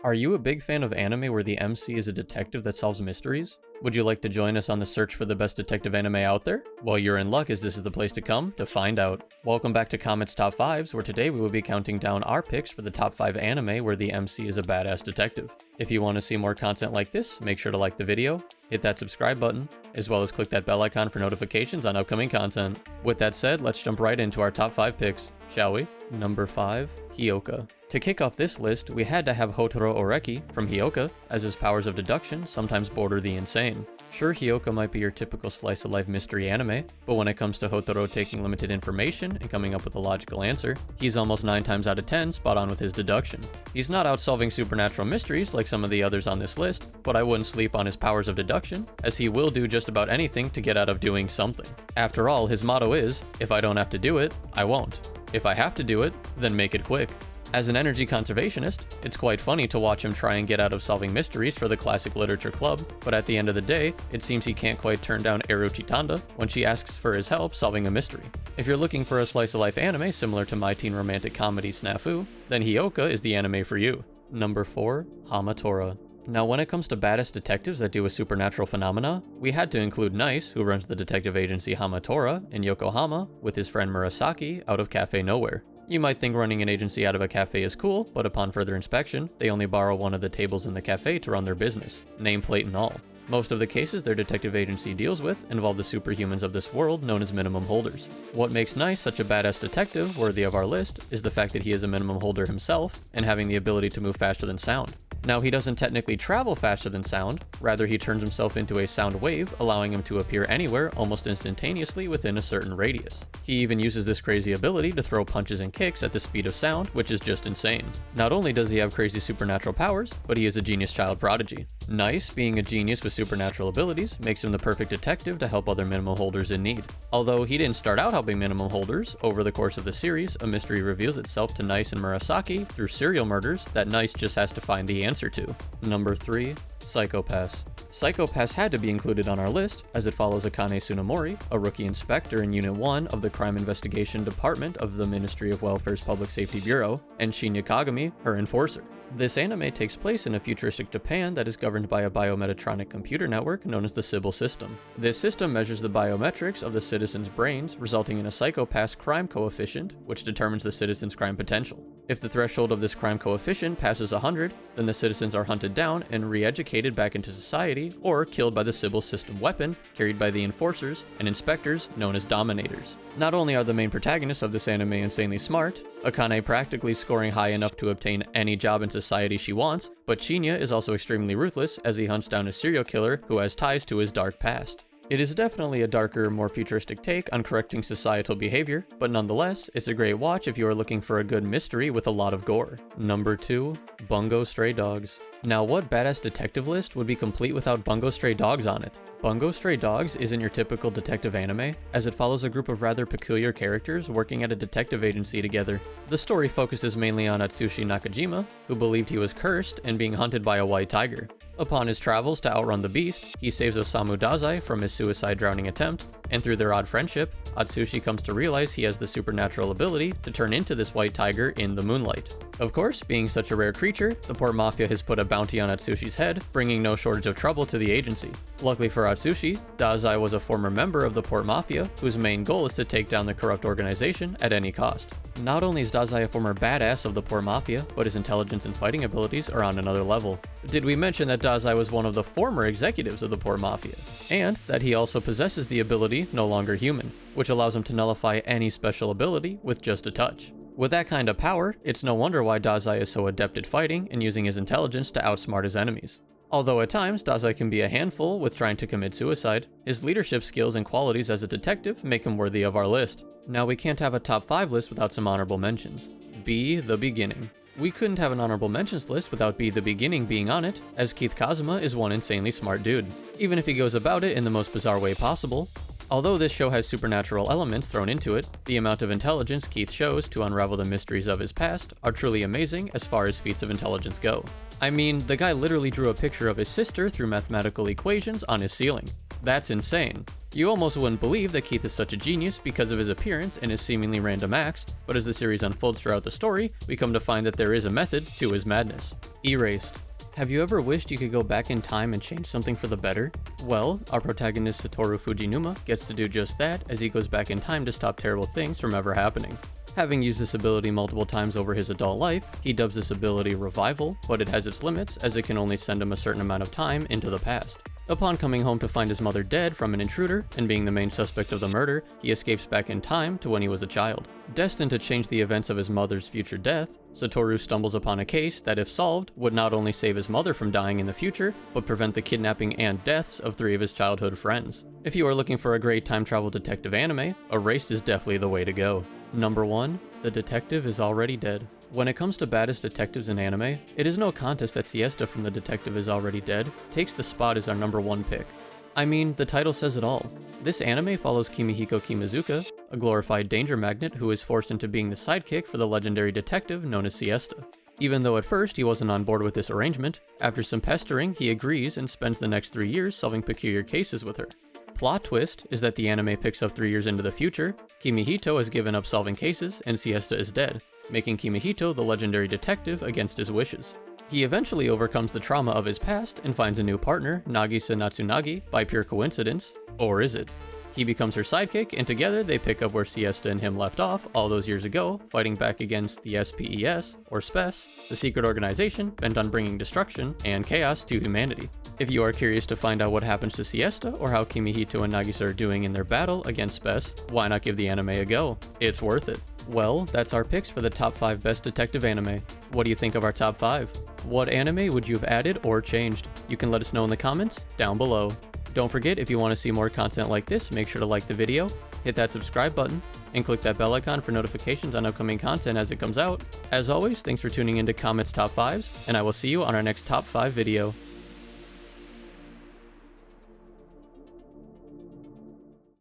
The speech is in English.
Are you a big fan of anime where the MC is a detective that solves mysteries? Would you like to join us on the search for the best detective anime out there? Well, you're in luck, as this is the place to come to find out. Welcome back to Comet's Top 5s, where today we will be counting down our picks for the top 5 anime where the MC is a badass detective. If you want to see more content like this, make sure to like the video, hit that subscribe button, as well as click that bell icon for notifications on upcoming content. With that said, let's jump right into our top 5 picks, shall we? Number 5, Hyouka. To kick off this list, we had to have Hotaro Oreki from Hyouka, as his powers of deduction sometimes border the insane. Sure, Hyouka might be your typical slice-of-life mystery anime, but when it comes to Hotaro taking limited information and coming up with a logical answer, he's almost 9 times out of 10 spot on with his deduction. He's not out solving supernatural mysteries like some of the others on this list, but I wouldn't sleep on his powers of deduction, as he will do just about anything to get out of doing something. After all, his motto is, if I don't have to do it, I won't. If I have to do it, then make it quick. As an energy conservationist, it's quite funny to watch him try and get out of solving mysteries for the Classic Literature Club, but at the end of the day, it seems he can't quite turn down Eru Chitanda when she asks for his help solving a mystery. If you're looking for a slice-of-life anime similar to my teen romantic comedy Snafu, then Hyouka is the anime for you. Number 4, Hamatora. Now, when it comes to badass detectives that do a supernatural phenomena, we had to include Nice, who runs the detective agency Hamatora in Yokohama, with his friend Murasaki out of Cafe Nowhere. You might think running an agency out of a cafe is cool, but upon further inspection, they only borrow one of the tables in the cafe to run their business, nameplate and all. Most of the cases their detective agency deals with involve the superhumans of this world known as minimum holders. What makes Nice such a badass detective worthy of our list is the fact that he is a minimum holder himself and having the ability to move faster than sound. Now, he doesn't technically travel faster than sound, rather he turns himself into a sound wave, allowing him to appear anywhere almost instantaneously within a certain radius. He even uses this crazy ability to throw punches and kicks at the speed of sound, which is just insane. Not only does he have crazy supernatural powers, but he is a genius child prodigy. Nice, being a genius with supernatural abilities, makes him the perfect detective to help other minimum holders in need. Although he didn't start out helping minimum holders, over the course of the series, a mystery reveals itself to Nice and Murasaki through serial murders that Nice just has to find the answer to. Number 3, Psycho-Pass. Psycho-Pass had to be included on our list, as it follows Akane Tsunemori, a rookie inspector in Unit 1 of the Crime Investigation Department of the Ministry of Welfare's Public Safety Bureau, and Shinya Kagami, her enforcer. This anime takes place in a futuristic Japan that is governed by a biometatronic computer network known as the Sybil system. This system measures the biometrics of the citizens' brains, resulting in a Psycho-Pass crime coefficient, which determines the citizens' crime potential. If the threshold of this crime coefficient passes 100, then the citizens are hunted down and re-educated back into society, or killed by the Sybil system weapon, carried by the enforcers and inspectors known as dominators. Not only are the main protagonists of this anime insanely smart, Akane practically scoring high enough to obtain any job in society she wants, but Shinya is also extremely ruthless as he hunts down a serial killer who has ties to his dark past. It is definitely a darker, more futuristic take on correcting societal behavior, but nonetheless, it's a great watch if you are looking for a good mystery with a lot of gore. Number 2, Bungo Stray Dogs. Now, what badass detective list would be complete without Bungo Stray Dogs on it? Bungo Stray Dogs isn't your typical detective anime, as it follows a group of rather peculiar characters working at a detective agency together. The story focuses mainly on Atsushi Nakajima, who believed he was cursed and being hunted by a white tiger. Upon his travels to outrun the beast, he saves Osamu Dazai from his suicide drowning attempt, and through their odd friendship, Atsushi comes to realize he has the supernatural ability to turn into this white tiger in the moonlight. Of course, being such a rare creature, the Port Mafia has put a bounty on Atsushi's head, bringing no shortage of trouble to the agency. Luckily for Atsushi, Dazai was a former member of the Port Mafia, whose main goal is to take down the corrupt organization at any cost. Not only is Dazai a former badass of the Port Mafia, but his intelligence and fighting abilities are on another level. Did we mention that Dazai was one of the former executives of the Port Mafia? And that he also possesses the ability No Longer Human, which allows him to nullify any special ability with just a touch. With that kind of power, it's no wonder why Dazai is so adept at fighting and using his intelligence to outsmart his enemies. Although at times Dazai can be a handful with trying to commit suicide, his leadership skills and qualities as a detective make him worthy of our list. Now, we can't have a top 5 list without some honorable mentions. Be the Beginning. We couldn't have an honorable mentions list without Be the Beginning being on it, as Keith Kazuma is one insanely smart dude. Even if he goes about it in the most bizarre way possible, Although this show has supernatural elements thrown into it, the amount of intelligence Keith shows to unravel the mysteries of his past are truly amazing as far as feats of intelligence go. I mean, the guy literally drew a picture of his sister through mathematical equations on his ceiling. That's insane. You almost wouldn't believe that Keith is such a genius because of his appearance and his seemingly random acts, but as the series unfolds throughout the story, we come to find that there is a method to his madness. Erased. Have you ever wished you could go back in time and change something for the better? Well, our protagonist Satoru Fujinuma gets to do just that as he goes back in time to stop terrible things from ever happening. Having used this ability multiple times over his adult life, he dubs this ability Revival, but it has its limits as it can only send him a certain amount of time into the past. Upon coming home to find his mother dead from an intruder, and being the main suspect of the murder, he escapes back in time to when he was a child. Destined to change the events of his mother's future death, Satoru stumbles upon a case that, if solved, would not only save his mother from dying in the future, but prevent the kidnapping and deaths of 3 of his childhood friends. If you are looking for a great time travel detective anime, Erased is definitely the way to go. Number 1. The detective is already dead. When it comes to baddest detectives in anime, it is no contest that Siesta from The Detective Is Already Dead takes the spot as our number 1 pick. I mean, the title says it all. This anime follows Kimihiko Kimazuka, a glorified danger magnet who is forced into being the sidekick for the legendary detective known as Siesta. Even though at first he wasn't on board with this arrangement, after some pestering he agrees and spends the next 3 years solving peculiar cases with her. Plot twist is that the anime picks up 3 years into the future, Kimihito has given up solving cases and Siesta is dead, making Kimihito the legendary detective against his wishes. He eventually overcomes the trauma of his past and finds a new partner, Nagisa Natsunagi, by pure coincidence, or is it? He becomes her sidekick, and together they pick up where Siesta and him left off all those years ago, fighting back against the SPES, or SPES, the secret organization bent on bringing destruction and chaos to humanity. If you are curious to find out what happens to Siesta, or how Kimihito and Nagisa are doing in their battle against SPES, why not give the anime a go? It's worth it. Well, that's our picks for the top 5 best detective anime. What do you think of our top 5? What anime would you have added or changed? You can let us know in the comments down below. Don't forget, if you want to see more content like this, make sure to like the video, hit that subscribe button, and click that bell icon for notifications on upcoming content as it comes out. As always, thanks for tuning into Comet's Top 5s, and I will see you on our next Top 5 video.